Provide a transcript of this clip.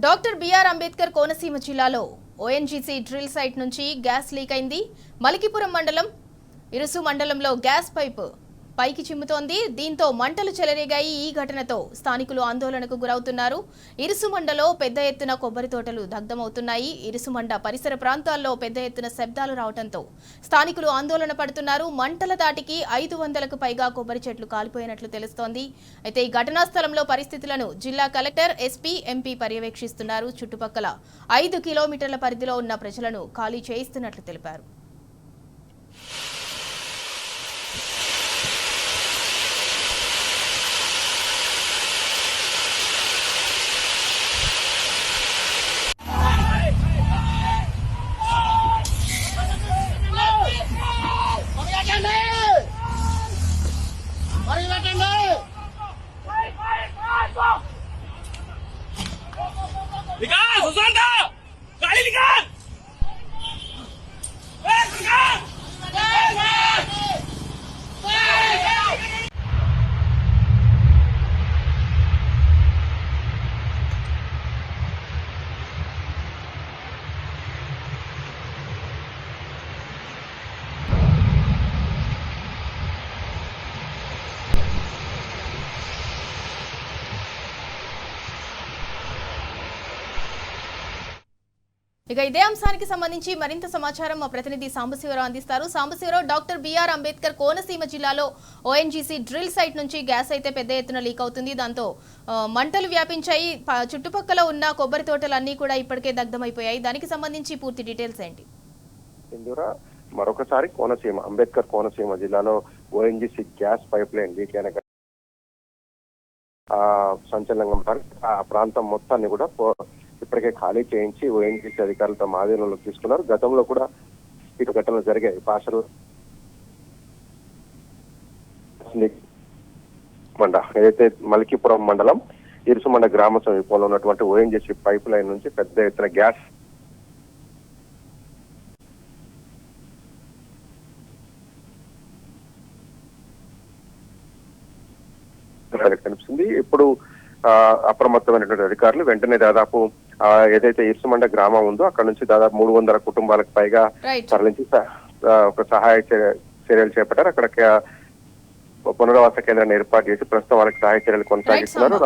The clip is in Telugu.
డాక్టర్ బిఆర్ అంబేద్కర్ కోనసీమ జిల్లాలో ఓఎన్జీసీ డ్రిల్ సైట్ నుంచి గ్యాస్ లీక్ అయింది. మలికిపురం మండలం ఇరుసు మండలంలో గ్యాస్ పైపు పైకి చిమ్ముతోంది. దీంతో మంటలు చెలరేగాయి. ఈ ఘటనతో స్థానికులు ఆందోళనకు గురవుతున్నారు. ఇరుసుమండలో పెద్ద ఎత్తున కొబ్బరి తోటలు దగ్ధమవుతున్నాయి. ఇరుసుమండ పరిసర ప్రాంతాల్లో పెద్ద ఎత్తున శబ్దాలు రావడంతో స్థానికులు ఆందోళన పడుతున్నారు. మంటల దాటికి 500కు పైగా కొబ్బరి చెట్లు కాలిపోయినట్లు తెలుస్తోంది. అయితే ఈ ఘటనా స్థలంలో పరిస్థితులను జిల్లా కలెక్టర్, ఎస్పీ, ఎంపీ పర్యవేక్షిస్తున్నారు. చుట్టుపక్కల 5 కిలోమీటర్ల పరిధిలో ఉన్న ప్రజలను ఖాళీ చేయిస్తున్నట్లు తెలిపారు. ఇక ఇదే అంశానికి సంబంధించి మరింత సమాచారం మా ప్రతినిధి సాంబశివరావు అందిస్తారు. సాంబశివరావు, డాక్టర్ బిఆర్ అంబేద్కర్ కోనసీమ జిల్లాలో ఓఎన్జీసీ డ్రిల్ సైట్ నుంచి గ్యాస్ అయితే పెద్ద ఎత్తున లీక్ అవుతుంది. దాంతో మంటలు వ్యాపించాయి. చుట్టుపక్కల ఉన్న కొబ్బరి తోటలన్నీ కూడా ఇప్పటికే దగ్ధమైపోయాయి. దానికి సంబంధించి పూర్తి డీటెయిల్స్ ఏంటి? మరొకసారి కోనసీమ అంబేద్కర్ కోనసీమ జిల్లాలో ONGC gas pipe line leak అయిన సంచలనంగా ఆ ప్రాంతం మొత్తాన్ని కూడా ఇప్పటికే ఖాళీ చేయించి ఓఎన్జీసీ అధికారులతో ఆధీనంలోకి తీసుకున్నారు. గతంలో కూడా ఇటు ఘటనలు జరిగాయి. పాషలు ఏదైతే మలికిపురం మండలం ఇరుసుమండ గ్రామ సమీపంలో ఉన్నటువంటి ఓఎన్జీసీ పైప్ లైన్ నుంచి పెద్ద ఎత్తున గ్యాస్ కనిపిస్తుంది. ఇప్పుడు అప్రమత్తమైనటువంటి అధికారులు వెంటనే దాదాపు ఏదైతే ఇరుసుమండ గ్రామం ఉందో అక్కడ నుంచి దాదాపు 300 కుటుంబాలకు పైగా తరలించి ఒక సహాయ చర్యలు చేపట్టారు. అక్కడ పునరావాస కేంద్రాన్ని ఏర్పాటు చేసి ప్రస్తుతం వాళ్ళకి సహాయ చర్యలు కొనసాగిస్తున్నారు.